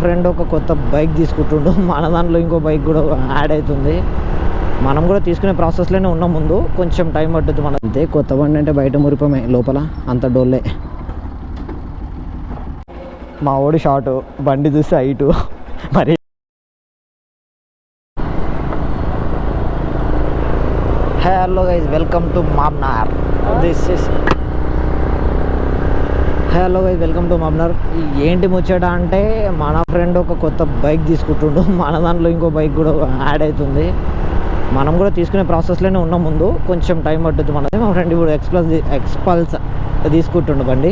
Friend ఒక కొత్త bike తీసుకుంటుండు, మన దాంట్లో ఇంకో బైక్ కూడా యాడ్ అవుతుంది. మనం కూడా తీసుకునే ప్రాసెస్లోనే ఉన్నాం, ముందు కొంచెం టైం పట్టుద్ది. మన అంతే, కొత్త బండి అంటే బయట మురిపమే, లోపల అంత డోల్లే. మా ఓడి షార్ట్, బండి చూస్తే హైటు మరి. Hello guys, welcome to Mamnoor. Hello guys, welcome to Mamnoor. ఏంటి ముచ్చట అంటే, మన ఫ్రెండ్ ఒక కొత్త బైక్ తీసుకుంటుండు, మన దాంట్లో ఇంకో బైక్ కూడా యాడ్ అవుతుంది. మనం కూడా తీసుకునే ప్రాసెస్లోనే ఉన్నాం, ముందు కొంచెం టైం పట్టుద్ది మనది. మా ఫ్రెండ్ ఇప్పుడు ఎక్స్పల్స్ తీసుకుంటుండు బండి.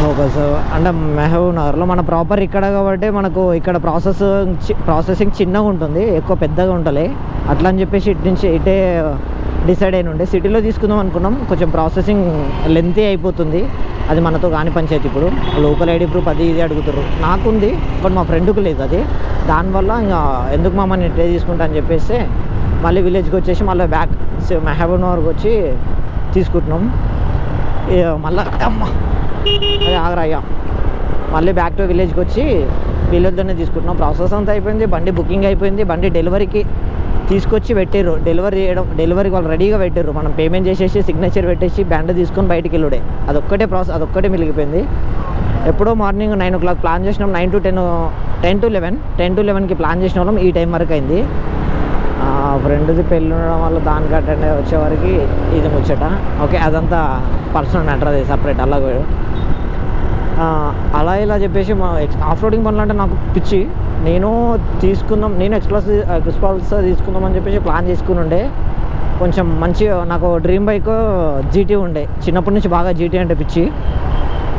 ఓకే సార్, అంటే మెహబూబ్నగర్లో మన ప్రాపర్ ఇక్కడ కాబట్టి మనకు ఇక్కడ ప్రాసెసింగ్ చిన్నగా ఉంటుంది, ఎక్కువ పెద్దగా ఉంటుంది. అట్లా అని చెప్పేసి ఇటు నుంచి ఇటే డిసైడ్ అయిన ఉండే. సిటీలో తీసుకుందాం అనుకున్నాం, కొంచెం ప్రాసెసింగ్ లెంతీ అయిపోతుంది, అది మనతో కాని పంచాయతీ. ఇప్పుడు లోకల్ ఐడి ప్రూఫ్ అది ఇది అడుగుతారు, నాకుంది బట్ మా ఫ్రెండ్కి లేదు. అది దానివల్ల ఇంకా ఎందుకు మామని ఇట్లే తీసుకుంటా అని చెప్పేసి మళ్ళీ విలేజ్కి వచ్చేసి మళ్ళీ బ్యాక్ మెహబూబ్నగర్కి వచ్చి తీసుకుంటున్నాం. మళ్ళీ అది ఆగరయ్యా, మళ్ళీ బ్యాక్ టు విలేజ్కి వచ్చి విలేజ్లోనే తీసుకుంటున్నాం. ప్రాసెస్ అంతా అయిపోయింది, బండి బుకింగ్ అయిపోయింది. బండి డెలివరీకి తీసుకొచ్చి పెట్టారు, డెలివరీకి వాళ్ళు రెడీగా పెట్టారు. మనం పేమెంట్ చేసేసి సిగ్నేచర్ పెట్టేసి బ్యాండ్ తీసుకొని బయటికి వెళ్ళుడే. అదొక్కటే ప్రాసెస్, అదొక్కటే మిగిలిపోయింది. ఎప్పుడో మార్నింగ్ 9 o'clock ప్లాన్ చేసినాం, 9 to 10 10 to 11కి ప్లాన్ చేసిన వాళ్ళం. ఈ టైం వరకు అయింది. ఫ్రెండ్ది పెళ్ళి ఉండడం వల్ల దానికి అటెండ్ వచ్చేవారికి ఇది ముచ్చట. ఓకే, అదంతా పర్సనల్ మ్యాటర్, అది సపరేట్. అలా ఇలా చెప్పేసి మా ఆఫ్ రోడింగ్ పనులు అంటే నాకు పిచ్చి. నేను ఎక్స్పల్స్ తీసుకుందామని చెప్పేసి ప్లాన్ చేసుకుని ఉండే. కొంచెం మంచి నాకు డ్రీమ్ బైక్ జీటీ ఉండే, చిన్నప్పటి నుంచి బాగా జీటీ అంటే పిచ్చి.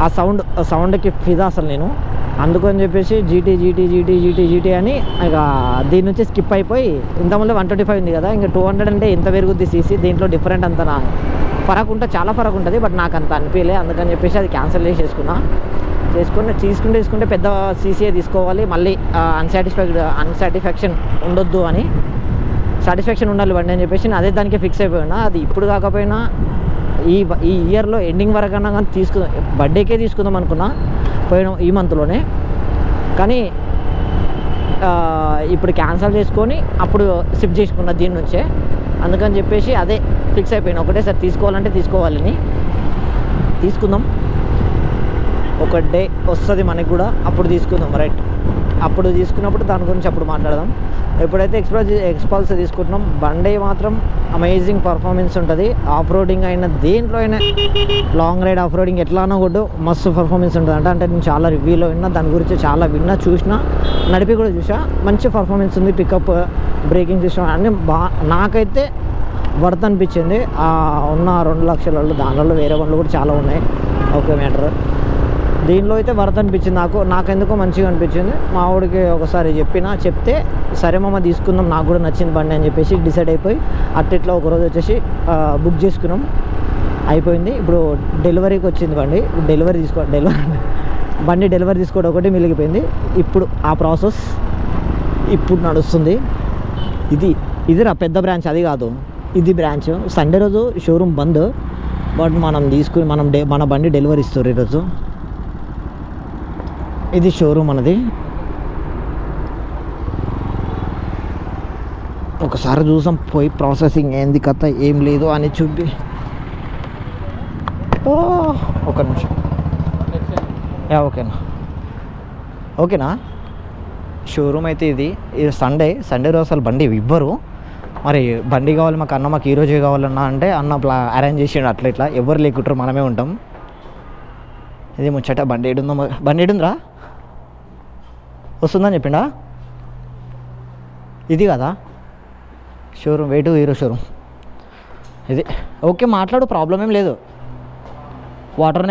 ఆ సౌండ్కి ఫిదా అసలు నేను. అందుకని చెప్పేసి జీటీ అని ఇక దీని నుంచి స్కిప్ అయిపోయి, ఇంతకుముందు 125 ఉంది కదా, ఇంకా 200 అంటే ఎంత పెరుగుద్ది సీసీ. దీంట్లో డిఫరెంట్ అంత ఫరక్ ఉంటుంది, చాలా ఫరక్ ఉంటుంది, బట్ నాకు అంత అనిపించలే. అందుకని చెప్పేసి అది క్యాన్సిల్ తీసుకుంటే పెద్ద సీసీఏ తీసుకోవాలి, మళ్ళీ అన్సాటిస్ఫాక్షన్ ఉండొద్దు అని. సాటిస్ఫాక్షన్ ఉండాలి బండి అని చెప్పేసి నేను అదే దానికి ఫిక్స్ అయిపోయినా. అది ఇప్పుడు కాకపోయినా ఈ ఇయర్లో ఎండింగ్ వరకు అన్నా కానీ బర్త్డేకే తీసుకుందాం అనుకున్నా, పోయిన ఈ మంత్లోనే. కానీ ఇప్పుడు క్యాన్సిల్ చేసుకొని అప్పుడు షిఫ్ట్ చేసుకున్నా దీని నుంచే. అందుకని చెప్పేసి అదే ఫిక్స్ అయిపోయినా, ఒకటేసారి తీసుకోవాలంటే తీసుకోవాలని. తీసుకుందాం, ఒక డే వస్తుంది మనకి కూడా, అప్పుడు తీసుకుందాం. రైట్, అప్పుడు తీసుకున్నప్పుడు దాని గురించి అప్పుడు మాట్లాడదాం. ఎప్పుడైతే ఎక్స్పల్స్ తీసుకుంటున్నాం, బండి మాత్రం అమేజింగ్ పర్ఫార్మెన్స్ ఉంటుంది. ఆఫ్ రోడింగ్ అయినా దేంట్లో అయినా, లాంగ్ రైడ్ ఆఫ్ రోడింగ్ ఎట్లానో కూడా మస్తు పర్ఫార్మెన్స్ ఉంటుంది. అంటే నేను చాలా రివ్యూలో విన్నా, దాని గురించి చాలా చూసినా, నడిపి కూడా చూసా. మంచి పర్ఫార్మెన్స్ ఉంది, పికప్, బ్రేకింగ్ సిస్టమ్ అన్నీ నాకైతే వర్త్ అనిపించింది. ఉన్న 2 లక్షల దానిలో వేరే బండ్లు కూడా చాలా ఉన్నాయి, ఓకే మ్యాటర్. దీనిలో అయితే వర్త్ అనిపించింది నాకెందుకో మంచిగా అనిపించింది. మా వాడికి ఒకసారి చెప్తే సరే మామ తీసుకుందాం, నాకు కూడా నచ్చింది బండి అని చెప్పేసి డిసైడ్ అయిపోయి అట్లా ఒకరోజు వచ్చేసి బుక్ చేసుకున్నాం. అయిపోయింది. ఇప్పుడు డెలివరీకి వచ్చింది బండి. బండి డెలివరీ తీసుకోవడం ఒకటి మిగిలిపోయింది. ఇప్పుడు ఆ ప్రాసెస్ ఇప్పుడు నడుస్తుంది. ఇది పెద్ద బ్రాంచ్, అది కాదు, ఇది బ్రాంచ్. సండే రోజు షోరూమ్ బంద్, బట్ మన బండి డెలివరీ ఇస్తారు ఈరోజు. ఇది షోరూమ్ అన్నది. ఒకసారి చూసాం పోయి, ప్రాసెసింగ్ ఏంది కథ ఏం లేదు అని చూపి. ఒక నిమిషం, ఓకేనా. షోరూమ్ అయితే ఇది సండే రోజు అసలు బండి ఇవ్వరు. మరి బండి కావాలి మాకు ఈరోజే కావాలన్నా అంటే అన్న అరేంజ్ చేసిండు. అట్లా ఎవరు లేకుంటారు, మనమే ఉంటాం. ఇది ముచ్చట. బండి ఏడుందిరా, వస్తుందని చెప్పిండా. ఇది కదా షోరూమ్, వేటు హీరో షోరూమ్ ఇది. ఓకే, మాట్లాడు, ప్రాబ్లం ఏం లేదు. వాటర్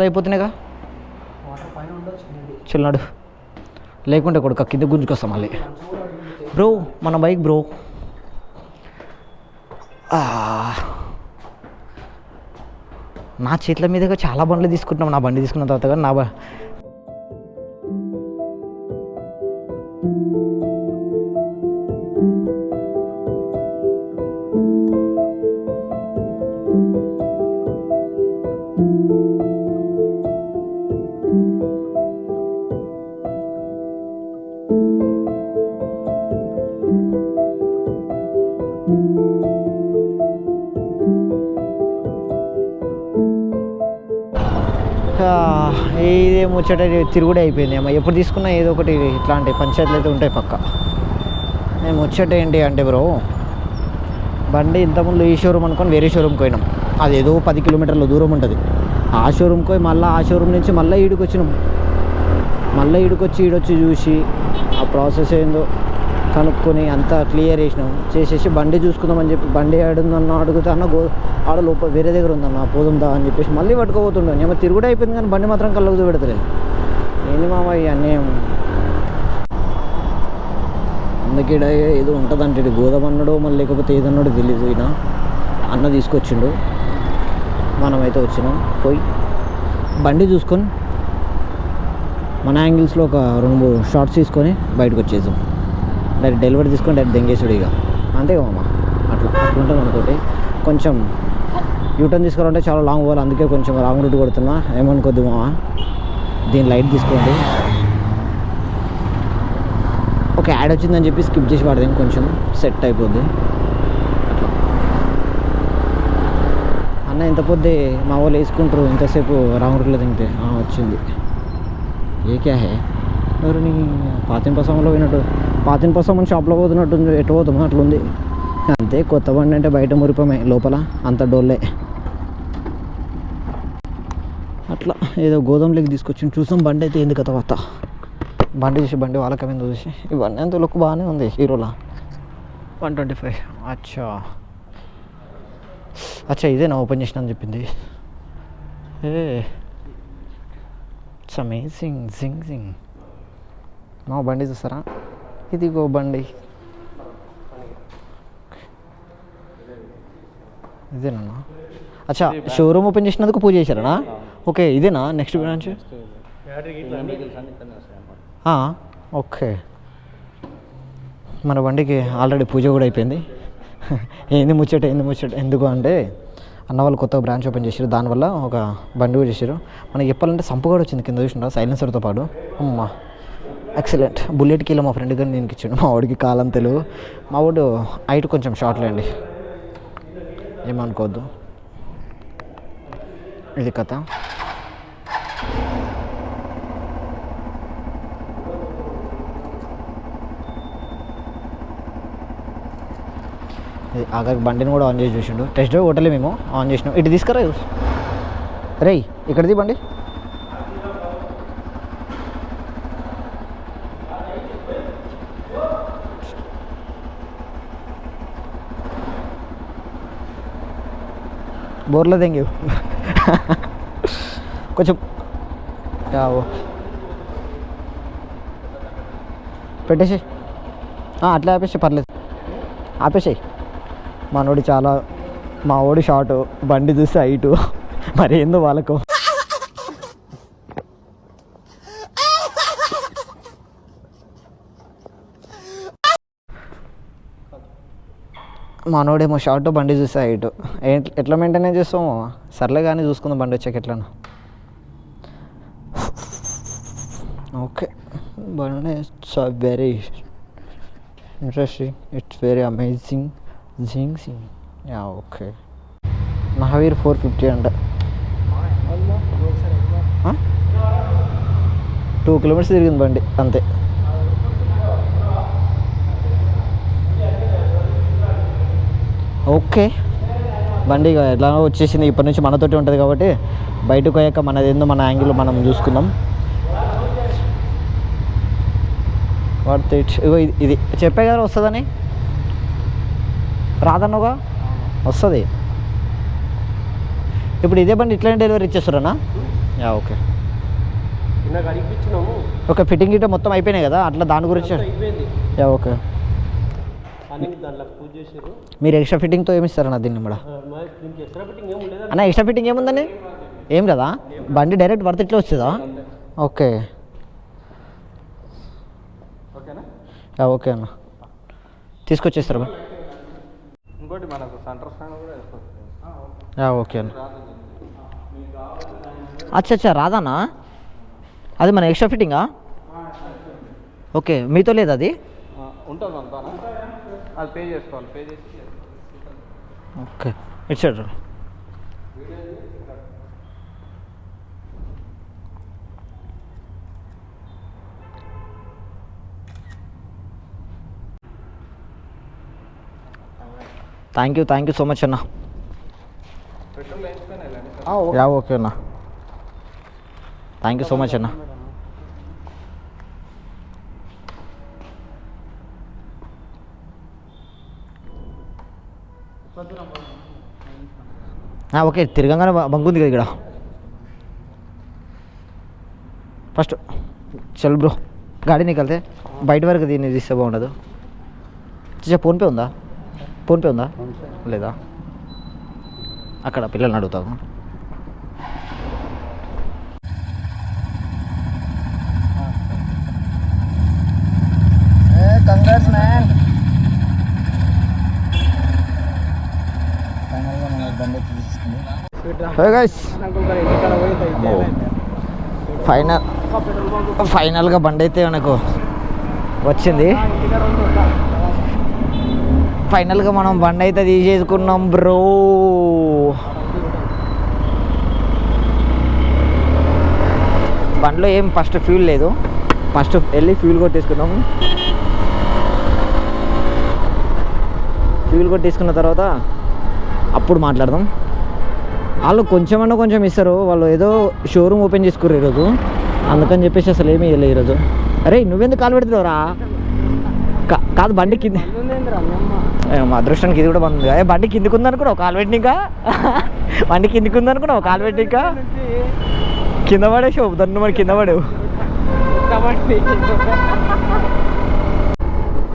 అయిపోతున్నాయిగా, చిల్నాడు. లేకుంటే కొడుకు కింద గుంజుకొస్తాం మళ్ళీ. బ్రో, మన బైక్ బ్రో. నా చేతుల మీదుగా చాలా బండ్లు తీసుకుంటున్నాం. నా బండి తీసుకున్న తర్వాత కానీ ఇదే ముచ్చట తిరుగుడే అయిపోయింది అమ్మ. ఎప్పుడు తీసుకున్నా ఏదో ఒకటి ఇట్లాంటి పంచాయతీలు అయితే ఉంటాయి పక్క. నేను ముచ్చట ఏంటి అంటే బ్రో, బండి ఇంతకుముందు ఈ షోరూమ్ అనుకొని వేరే షోరూమ్కి పోయినాం. అది ఏదో 10 కిలోమీటర్ల దూరం ఉంటుంది. ఆ షోరూమ్కి పోయి మళ్ళీ ఆ షోరూమ్ నుంచి మళ్ళీ ఈడికి వచ్చినాం. మళ్ళీ ఈడొచ్చి చూసి ఆ ప్రాసెస్ ఏందో కనుక్కొని అంతా క్లియర్ చేసేసి బండి చూసుకుందామని చెప్పి, బండి ఆడుందన్న అడుగుతా అన్న ఆడ లోపల వేరే దగ్గర ఉందన్న పోతుందా అని చెప్పేసి మళ్ళీ పట్టుకోబోతుండే. ఏమో తిరుగుడే అయిపోయింది కానీ బండి మాత్రం కళ్ళకు పెడతలేదు. ఏంది మామ ఇవన్నీ అందుకే ఏదో ఉంటుందంటే గోదాం అన్నాడు మళ్ళీ లేకపోతే ఏదన్నాడో తెలియదు. ఈయన అన్న తీసుకొచ్చిండు, మనమైతే వచ్చినాం. పోయి బండి చూసుకొని మన యాంగిల్స్లో ఒక 2-3 షార్ట్స్ తీసుకొని బయటకు వచ్చేసాం. డైరెక్ట్ డెలివరీ తీసుకొని డైరెక్ట్ దెంగేసుడు ఇక అంతే మామ. అట్లుంటుంది అనుకోటి. కొంచెం యూటర్న్ తీసుకోవాలంటే చాలా లాంగ్ పోవాలి, అందుకే కొంచెం రాంగ్ రూట్ కొడుతున్నా. ఏమనుకోద్దు మామ, దీని లైట్ తీసుకోండి. ఒక యాడ్ వచ్చిందని చెప్పి స్కిప్ చేసి పడదాం, కొంచెం సెట్ అయిపోద్ది. అన్న ఇంత పొద్దు మా వాళ్ళు వేసుకుంటారు, ఇంతసేపు రాంగ్ రూట్లో తింటే వచ్చింది. ఏ క్యా హే ఎవరిని పాతిన పసంలో పోయినట్టు, పాతిన పసం షాప్లో పోతున్నట్టు ఎటు పోతామో అట్లుంది అంతే. కొత్త బండి అంటే బయట మురిపమే, లోపల అంత డోల్లే. అట్లా ఏదో గోదాంలోకి తీసుకొచ్చి చూసాం. బండి అయితే ఏంది తర్వాత బండి చూసి బండి వాళ్ళకమైందో చూసి ఈ బండి అంత లుక్ బాగానే ఉంది. హీరోలా 125. అచ్చా ఇదేనా ఓపెన్ చేసిన అని చెప్పింది. ఇట్స్ అమేజింగ్ జింగ్. మా బండి చూస్తారా, ఇదిగో బండి ఇదేనా. అచ్చా షోరూమ్ ఓపెన్ చేసినందుకు పూజ చేశారా? ఓకే ఇదేనా నెక్స్ట్ బ్రాంచ్. ఓకే మన బండికి ఆల్రెడీ పూజ కూడా అయిపోయింది. ఏంది ముచ్చట ఎందుకు అంటే అన్న వాళ్ళు కొత్త బ్రాంచ్ ఓపెన్ చేశారు, దానివల్ల ఒక బండి కూడా చేశారు. మనకి చెప్పాలంటే సంపు కూడా వచ్చింది కింద చూసినా, సైలెన్సర్తో పాటు. అమ్మా ఎక్సలెంట్. బుల్లెట్ కిలో మా ఫ్రెండ్ కానీ దీనికి ఇచ్చాడు. మా వాడికి కాలం తెలుగు, మా వాడు హైట్ కొంచెం షార్ట్లే అండి, ఏమనుకోవద్దు. ఇది కథ. ఆఖరికి బండిని కూడా ఆన్ చేసి చూసిండు. టెస్ట్ డ్రైవ్ హోటలే మేము ఆన్ చేసినాం. ఇటు తీసుకురా రేయ్, ఇక్కడిది బండి. బోర్లో దెంగి కొంచెం పెట్టేసి అట్లా ఆపేసి పర్లేదు, ఆపేసాయి. మనోడు చాలా, మా ఓడి షార్ట్, బండి చూస్తే హైటు, మరి ఏందో వాళ్ళకు. మనోడేమో షార్ట్, బండి చూస్తే హైటు. ఎట్లా మెయింటైన్ చేస్తామో సర్లే కానీ చూసుకుందాం బండి వచ్చాక ఎట్లా. ఓకే బండి it's very interesting, it's very amazing జింగ్. ఓకే మహావీర్ 450 అంట. 2 కిలోమీటర్స్ తిరిగింది బండి అంతే. ఓకే బండి ఎట్లా వచ్చేసింది. ఇప్పటి నుంచి మనతోటి ఉంటుంది కాబట్టి బయటకు పోయాక మనది ఏందో మన యాంగిల్లో మనం చూసుకుందాం. వాట్ ఇట్ ఇది చెప్పే కదా వస్తుందని, రాదన్నగా వస్తుంది. ఇప్పుడు ఇదే బండి ఇట్లనే డెలివరీ ఇచ్చేస్తారన్నా? ఓకే ఓకే ఫిట్టింగ్ గిట్ట మొత్తం అయిపోయినాయి కదా, అట్లా దాని గురించి. ఓకే మీరు ఎక్స్ట్రా ఫిట్టింగ్తో ఏమి ఇస్తారన్న దీన్ని కూడా? అన్న ఎక్స్ట్రా ఫిట్టింగ్ ఏముందని ఏం కదా, బండి డైరెక్ట్ వర్త్ ఇట్లా వస్తుందా? ఓకే ఓకే అన్న తీసుకొచ్చేస్తారా? ఓకే అన్న. అచ్చా రాదన్నా, అది మన ఎక్స్ట్రా ఫిట్టింగా? ఓకే, మీతో లేదు అది? ఉంటుంది అంతా, అది పే చేసుకోవాలి, పే చేసి. ఓకే, ఇచ్చాడు. థ్యాంక్ యూ సో మచ్ అన్న. యా ఓకే అన్న, థ్యాంక్ యూ సో మచ్ అన్న. ఓకే, తిరగంగానే బంక్ ఉంది కదా ఇక్కడ. ఫస్ట్ చల్ బ్రో, గాడి నికలితే బయట వరకు దీన్ని తీస్తే బాగుండదు. ఫోన్పే ఉందా? ఫోన్పే ఉందా లేదా? అక్కడ పిల్లల్ని అడుగుతాము. Congrats man. ఫైనల్గా బండి అయితే మనకు వచ్చింది. ఫైనల్గా మనం బండి అయితే తీసేసుకున్నాం బ్రో. బండిలో ఏం ఫస్ట్ ఫ్యూల్ లేదు, ఫస్ట్ వెళ్ళి ఫ్యూల్ కొట్టేసుకున్నాము. ఫ్యూల్ కొట్టేసుకున్న తర్వాత అప్పుడు మాట్లాడదాం. వాళ్ళు కొంచెం ఇస్తారు, వాళ్ళు ఏదో షోరూమ్ ఓపెన్ చేసుకుర్రు ఈరోజు, అందుకని చెప్పేసి అసలు ఏమీ ఇవ్వలేదు ఈరోజు. అరే నువ్వెందుకు కాలు పెడుతున్నావురా? కాదు బండి కింద, మా అదృష్టానికి ఇది కూడా బంద్. బండి కిందికి ఉందనుకున్నావు కాలు పెట్టినాక, బండి కిందికి ఉందనుకున్నావు కాలు పెట్టినాక కింద పడేసావు దాన్ని, మరి కింద పడేవు.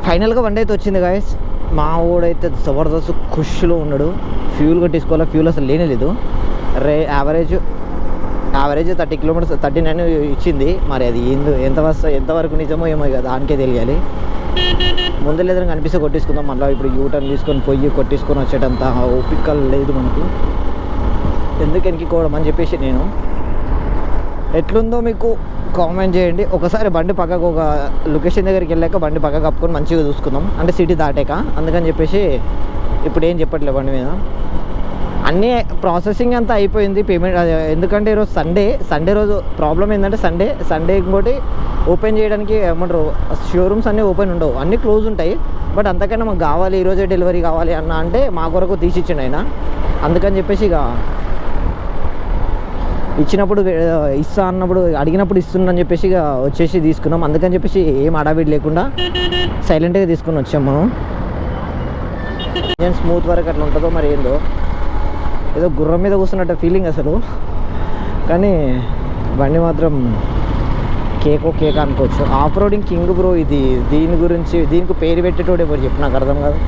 ఫైనల్గా బండి అయితే వచ్చింది గాయస్. మా ఊడైతే జబర్దస్త్ ఖుషిలో ఉన్నాడు. ఫ్యూల్ కొట్టేసుకోవాలా, ఫ్యూల్ అసలు లేనే లేదు. యావరేజ్ 30 కిలోమీటర్స్ 39 ఇచ్చింది. మరి అది ఎంతవరకు నిజమో ఏమో కదా, దానికే తెలియాలి. ముందు లేదని కనిపిస్తే కొట్టేసుకుందాం. మళ్ళీ ఇప్పుడు యూటర్న్ తీసుకొని పోయి కొట్టేసుకొని వచ్చేటంత ఓపిక లేదు మనకు, ఎందుకు వెనక్కికోవడం అని చెప్పేసి నేను. ఎట్లుందో మీకు కామెంట్ చేయండి. ఒకసారి బండి పక్కకు, ఒక లొకేషన్ దగ్గరికి వెళ్ళాక బండి పక్కకు కప్పుకొని మంచిగా చూసుకుందాం, అంటే సిటీ దాటాక. అందుకని చెప్పేసి ఇప్పుడు ఏం చెప్పట్లేదు బండి మీద. అన్నీ ప్రాసెసింగ్ అంతా అయిపోయింది, పేమెంట్. ఎందుకంటే ఈరోజు సండే రోజు ప్రాబ్లం ఏంటంటే సండే ఇంకోటి ఓపెన్ చేయడానికి ఏమంటారు, షోరూమ్స్ అన్నీ ఓపెన్ ఉండవు, అన్నీ క్లోజ్ ఉంటాయి. బట్ అంతకన్నా మాకు కావాలి, ఈరోజే డెలివరీ కావాలి అన్న అంటే మా కొరకు తీసిచ్చిండు ఆయన. అందుకని చెప్పేసి ఇక ఇచ్చినప్పుడు ఇస్తా అన్నప్పుడు, అడిగినప్పుడు ఇస్తుందని చెప్పేసి ఇక వచ్చేసి తీసుకున్నాం. అందుకని చెప్పేసి ఏం అడావిడి లేకుండా సైలెంట్గా తీసుకుని వచ్చాం మనం. నేను స్మూత్ వరకు అట్లా ఉంటుందో మరి ఏందో, ఏదో గుర్రం మీద కూర్చున్నట్టు ఫీలింగ్ అసలు. కానీ బండి మాత్రం కేక్ అనుకోవచ్చు. ఆఫ్ రోడింగ్ కింగ్ బ్రో ఇది. దీనికి పేరు పెట్టేటోడు ఎవరు చెప్పు, నాకు అర్థం కాదు.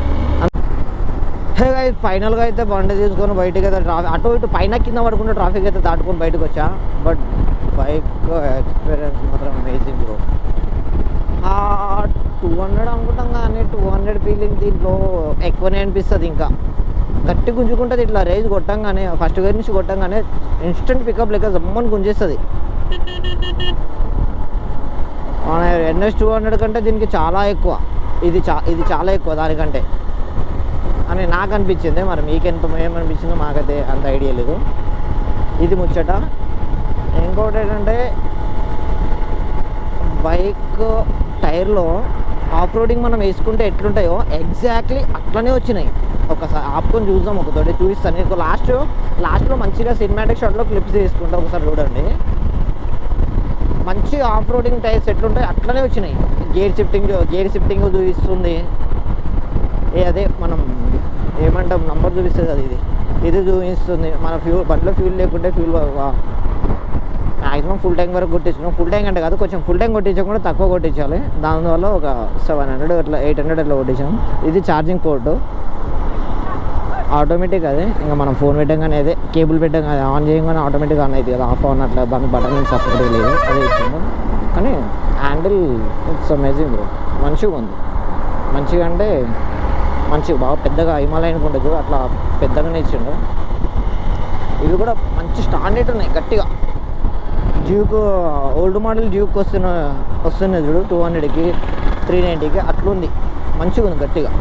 ఫైనల్గా అయితే బండి తీసుకొని బయటకి అయితే అటు ఇటు పైన కింద పడుకుంటే ట్రాఫిక్ అయితే దాటుకొని బయటకు వచ్చా. బట్ బైక్ ఎక్స్పీరియన్స్ మాత్రం అమేజింగ్ బ్రో. 200 అనుకుంటాం కానీ 200 ఫీలింగ్ దీంట్లో ఎక్కువనే అనిపిస్తుంది. ఇంకా గట్టి గుంజుకుంటుంది ఇట్లా రేజ్ కొట్టంగానే, ఫస్ట్ గేర్ నుంచి కొట్టంగానే ఇన్స్టెంట్ పికప్ లెక్క జమ్మని గుంజేస్తుంది. మన NS 200 కంటే దీనికి చాలా ఎక్కువ, ఇది చాలా ఎక్కువ దానికంటే అని నాకు అనిపించింది. మరి మీకెంత ఏమనిపించిందో మాకైతే అంత ఐడియా లేదు. ఇది ముచ్చట. ఇంకోటి ఏంటంటే బైక్ టైర్లో ఆఫ్ రోడింగ్ మనం వేసుకుంటే ఎట్లుంటాయో ఎగ్జాక్ట్లీ అట్లనే వచ్చినాయి. ఒకసారి ఆపుకొని చూద్దాం, ఒకతోటి చూపిస్తాను నీకు. లాస్ట్లో మంచిగా సినిమాటిక్ షాట్లో క్లిప్స్ తీసుకుంటా, ఒకసారి చూడండి. మంచి ఆఫ్ రోడింగ్ టైర్స్ ఎట్లుంటాయి అట్లనే వచ్చినాయి. గేర్ షిఫ్టింగ్ చూపిస్తుంది. అదే మనం ఏమంటాం, నంబర్ చూపిస్తుంది కదా, ఇది చూపిస్తుంది. మన బండిలో ఫ్యూల్ లేకుంటే మ్యాక్సిమం ఫుల్ ట్యాంక్ వరకు కొట్టించుకున్నాం. ఫుల్ ట్యాంక్ అంటే కాదు, కొంచెం ఫుల్ ట్యాంక్ కొట్టించకుండా తక్కువ కొట్టించాలి. దానివల్ల ఒక 700 అట్లా 800 అట్లా కొట్టించాం. ఇది ఛార్జింగ్ పోర్టు ఆటోమేటిక్. అదే ఇంకా మనం ఫోన్ పెట్టంగానే అదే కేబుల్ పెట్టంగానే ఆన్ చేయగానే ఆటోమేటిక్గా ఆన్ అవుతుంది కదా, ఆఫ్ ఆన్ అట్లా. దానికి బటన్ సపరేట్ లేదు, అదే ఇచ్చాము. కానీ హ్యాండిల్ ఇట్స్ అమేజింగ్ బ్రో. మంచిగా ఉంది. మంచిగా అంటే మంచిగా బాగా పెద్దగా హిమాలయన్కి ఉండదు, అట్లా పెద్దగానే ఇచ్చిండు. ఇవి కూడా మంచి స్టాండర్డ్ ఉన్నాయి, గట్టిగా డ్యూక్ ఓల్డ్ మోడల్ డ్యూక్ వస్తున్నాయి చూడు 200కి 390కి అట్లుంది, మంచిగా ఉంది గట్టిగా.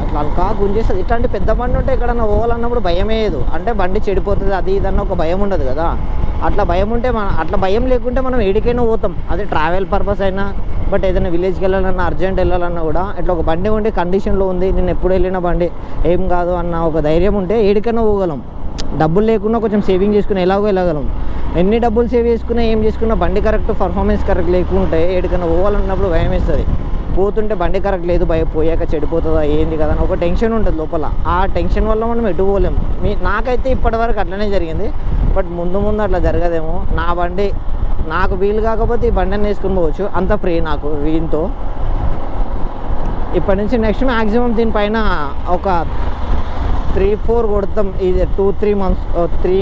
అట్లా అల్కా గుంజేస్తుంది. ఇట్లాంటి పెద్ద బండి ఉంటే ఎక్కడన్నా పోవాలన్నప్పుడు భయం వేయదు, అంటే బండి చెడిపోతుంది అది ఇదన్న ఒక భయం ఉండదు కదా. అట్లా భయం ఉంటే అట్లా భయం లేకుంటే మనం ఏడికైనా పోతాం, అదే ట్రావెల్ పర్పస్ అయినా. బట్ ఏదైనా విలేజ్కి వెళ్ళాలన్నా అర్జెంట్ వెళ్ళాలన్నా కూడా ఇట్లా ఒక బండి ఉండి కండిషన్లో ఉంది, నేను ఎప్పుడు వెళ్ళిన బండి ఏం కాదు అన్న ఒక ధైర్యం ఉంటే ఏడికైనా పోగలం. డబ్బులు లేకున్నా కొంచెం సేవింగ్ చేసుకుని ఎలాగో వెళ్ళగలం. ఎన్ని డబ్బులు సేవ్ చేసుకున్నా ఏం చేసుకున్నా బండి కరెక్ట్ పర్ఫార్మెన్స్ కరెక్ట్ లేకుంటే ఏడికైనా పోవాలన్నప్పుడు భయం వేస్తుంది. పోతుంటే బండి కరెక్ట్ లేదు, పోయాక చెడిపోతుందా ఏంది కదా అని ఒక టెన్షన్ ఉంటుంది లోపల. ఆ టెన్షన్ వల్ల మనం ఎటు పోలేము. నాకైతే ఇప్పటివరకు అట్లనే జరిగింది, బట్ ముందు ముందు అట్లా జరగదేమో. నా బండి నాకు వీలు కాకపోతే ఈ బండిని వేసుకుని పోవచ్చు, అంత ఫ్రీ నాకు వీంతో. ఇప్పటి నుంచి నెక్స్ట్ మ్యాక్సిమం దీనిపైన ఒక 3-4 కొడతాం. ఇది 2-3 మంత్స్ 3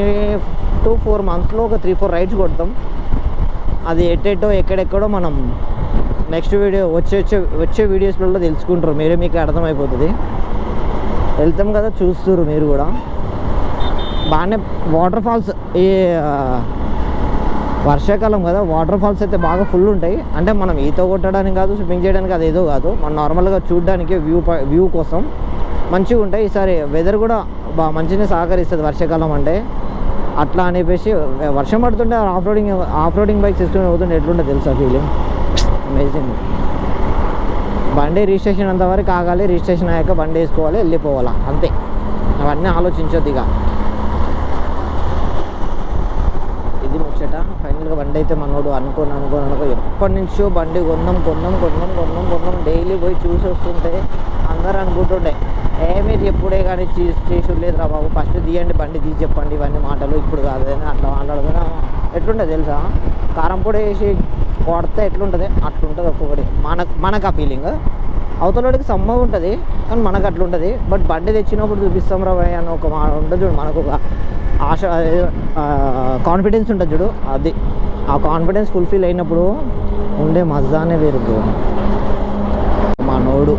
to 4 మంత్స్లో ఒక 3-4 రైడ్స్ కొడతాం. అది ఎట్టెట్టో ఎక్కడెక్కడో మనం నెక్స్ట్ వీడియో వచ్చే వీడియోస్లలో తెలుసుకుంటారు మీరే, మీకు అర్థమైపోతుంది. వెళ్తాం కదా చూస్తున్నారు మీరు కూడా. బాగానే వాటర్ ఫాల్స్, ఈ వర్షాకాలం కదా వాటర్ ఫాల్స్ అయితే బాగా ఫుల్ ఉంటాయి. అంటే మనం ఈత కొట్టడానికి కాదు, స్విమ్మింగ్ చేయడానికి అదేదో కాదు, మనం నార్మల్గా చూడడానికి వ్యూ కోసం మంచిగా ఉంటాయి. ఈసారి వెదర్ కూడా మంచిగా సహకరిస్తుంది వర్షాకాలం అంటే. అట్లా అని చెప్పేసి వర్షం పడుతుంటే ఆఫ్ రోడింగ్ బైక్స్ తీసుకుని పోతుంటే ఎట్లుంటే తెలుసా ఫీలింగ్ అమేజింగ్. బండి రిజిస్ట్రేషన్ అంతవరకు ఆగాలి, రిజిస్ట్రేషన్ అయ్యాక బండి వేసుకోవాలి, వెళ్ళిపోవాలా అంతే. అవన్నీ ఆలోచించొద్దు ఇక. ఇది ముచ్చట. ఫైనల్గా బండి అయితే మనోడు అనుకో ఎప్పటి నుంచో బండి కొందాం డైలీ పోయి చూసి వస్తుంటే అందరూ అనుకుంటుండే మీరు ఎప్పుడే కానీ చేసి లేదు రా బాబు, ఫస్ట్ తీయండి బండి తీసి చెప్పండి ఇవన్నీ మాటలు, ఇప్పుడు కాదు అని అట్లా మాట్లాడుతున్నా. ఎట్లుంటుంది తెలుసా, కారం పొడి వేసి కొడితే ఎట్లుంటుంది అట్లుంటుంది ఒక్కొక్కటి. మనకు ఆ ఫీలింగ్ అవతలకి సమ్మగా ఉంటుంది, కానీ మనకు అట్లుంటుంది. బట్ బండి తెచ్చినప్పుడు చూపిస్తాం రా భయ్ అని ఒక ఉంటుంది చూడు, మనకు ఒక ఆశ కాన్ఫిడెన్స్ ఉంటుంది చూడు. అది ఆ కాన్ఫిడెన్స్ ఫుల్ఫిల్ అయినప్పుడు ఉండే మజానే వేరు. మా నోడు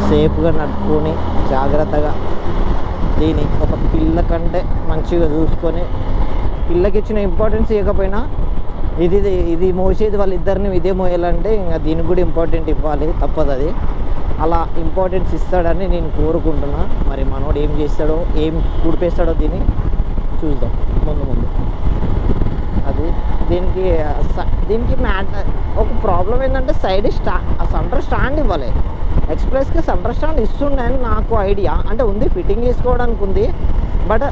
సేఫ్గా నడుపుకొని జాగ్రత్తగా దీని ఒక పిల్ల కంటే మంచిగా చూసుకొని, పిల్లకి ఇచ్చిన ఇంపార్టెన్స్ ఇవ్వకపోయినా ఇది మోసేది వాళ్ళిద్దరిని ఇదే మోయాలంటే ఇంకా దీనికి కూడా ఇంపార్టెంట్ ఇవ్వాలి, తప్పదు అది. అలా ఇంపార్టెన్స్ ఇస్తాడని నేను కోరుకుంటున్నా. మరి మనోడు ఏం చేస్తాడో ఏం కుడిపేస్తాడో దీన్ని చూద్దాం ముందు. అది దీనికి ఒక ప్రాబ్లం ఏంటంటే సైడ్ సెంటర్ స్టాండ్ ఇవ్వాలి. ఎక్స్ప్రెస్కి సెంటర్ స్టాండ్ ఇస్తుండే అని నాకు ఐడియా, అంటే ఉంది ఫిట్టింగ్ చేసుకోవడానికి ఉంది, బట్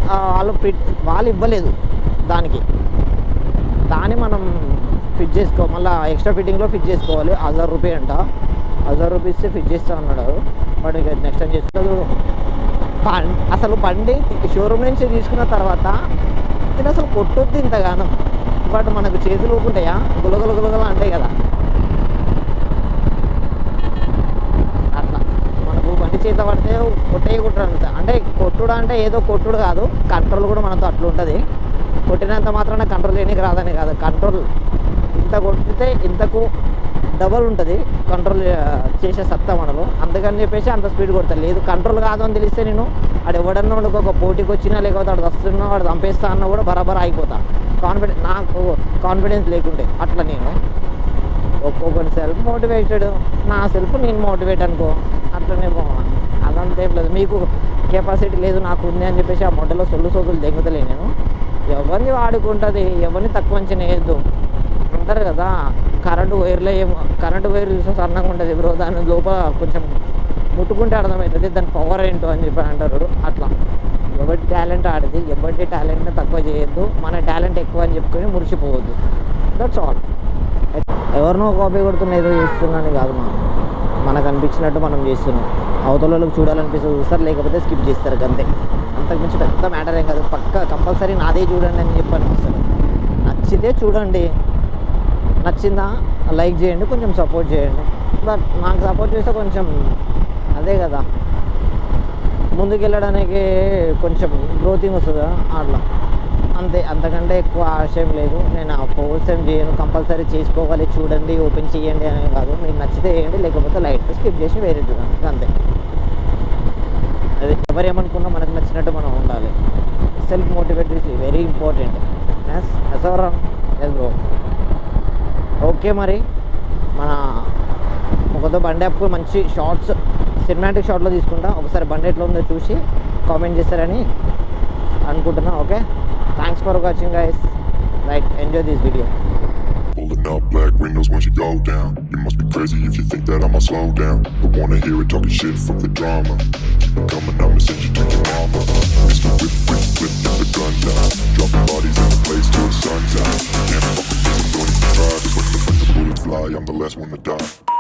వాళ్ళు ఇవ్వలేదు దాన్ని మనం ఫిట్ మళ్ళీ ఎక్స్ట్రా ఫిట్టింగ్లో ఫిట్ చేసుకోవాలి. 1000 రూపాయలు అంట, 1000 రూపీస్ ఫిట్ చేస్తా అన్నాడు. బట్ ఇక నెక్స్ట్ టైం చేసుకోలేదు. అసలు బండి షోరూమ్ నుంచి తీసుకున్న తర్వాత ఇది అసలు కొట్టొద్దు ఇంతగానం, బట్ మనకు చేతులు ఊపుకుంటాయా, గులగల అంటాయి కదా. అట్లా మనకు బండి చేత పడితే కొట్టేయకుంటారు. అంటే కొట్టుడు అంటే ఏదో కొట్టుడు కాదు, కంట్రోల్ కూడా మనతో అట్లా ఉంటుంది. కొట్టినంత మాత్రాన కంట్రోల్ చేయడానికి రాదని కాదు, కంట్రోల్ ఇంత కొట్టితే ఇంతకు డబల్ ఉంటుంది కంట్రోల్ చేసే సత్తా మనలో. అందుకని చెప్పేసి అంత స్పీడ్ కొడతాను. లేదు కంట్రోల్ కాదు అని తెలిస్తే నేను వాడు ఎవడన్నా వాడికి ఒక పోటీకి వచ్చినా లేకపోతే వాడు వస్తున్నా వాడు చంపేస్తా అన్నా కూడా బరాబర్ ఆగిపోతా. నాకు కాన్ఫిడెన్స్ లేకుంటే అట్లా నేను ఒక్కొక్కటి సెల్ఫ్ మోటివేటెడ్, నా సెల్ఫ్ నేను మోటివేట్ అనుకో, అట్లనే అదంతా ఏం లేదు. మీకు కెపాసిటీ లేదు నాకు ఉంది అని చెప్పేసి ఆ మొట్టలో సొల్లులు దెంగుతలే నేను. ఎవరిని వాడుకుంటుంది, ఎవరిని తక్కువ అంచనా వేయద్దు అంటారు కదా. కరెంటు వైర్ చూస్తే సన్నగా ఉంటుంది బ్రో, దాని లోపల కొంచెం ముట్టుకుంటే అర్థమవుతుంది దాని పవర్ ఏంటో అని చెప్పి అంటారు. అట్లా ఎవరి టాలెంట్ ఆడిది, ఎవరి టాలెంట్ని తక్కువ చేయొద్దు, మన టాలెంట్ ఎక్కువ అని చెప్పుకొని మురిసిపోవద్దు. That's all. ఎవరినో కాపీ కొడుతున్నా ఏదో చేస్తున్నాను కాదు, మనకు అనిపించినట్టు మనం చేస్తున్నాం. అవతల వాళ్ళకి చూడాలనిపిస్తే చూస్తారు, లేకపోతే స్కిప్ చేస్తారు అంతే. అంతకుమించి పెద్ద మ్యాటర్ ఏం కాదు. కంపల్సరీ నాదే చూడండి అని చెప్పి అనిపిస్తారు. నచ్చితే చూడండి, నచ్చిందా లైక్ చేయండి, కొంచెం సపోర్ట్ చేయండి. బట్ నాకు సపోర్ట్ చేస్తే కొంచెం అదే కదా ముందుకు వెళ్ళడానికి కొంచెం గ్రోతింగ్ వస్తుంది అట్లా అంతే. అంతకంటే ఎక్కువ ఆశయం లేదు. నేను ఆ ఫోర్స్ ఏం చేయను, కంపల్సరీ చేసుకోవాలి చూడండి ఓపెన్ చేయండి అనే కాదు. మీకు నచ్చితే చేయండి, లేకపోతే లైట్ స్కిప్ చేసి వేరే చూడండి అంతే. అది ఎవరు ఏమనుకున్నా మనకు నచ్చినట్టు మనం ఉండాలి. Self motivate is very important. Yes bro. Okay మరి మన ఒకతో బండి యాప్ మంచి షార్ట్స్ సినిమాటిక్ షార్ట్లో తీసుకుంటా. ఒకసారి బండి ఎట్లా ఉందో చూసి కామెంట్ చేస్తారని అనుకుంటున్నా. Okay, thanks for watching guys. Right, enjoy this video. Pulling up black windows once you go down. You must be crazy if you think that I'ma slow down. But wanna hear it talking shit, fuck the drama. Keep it coming, I'ma send you to your mama. Mr. Whip, whip, whip, get the guns out. Dropping bodies in the place till the sun's out. Can't fuck with me, I'm going to try. Just when the bullets fly, I'm the last one to die.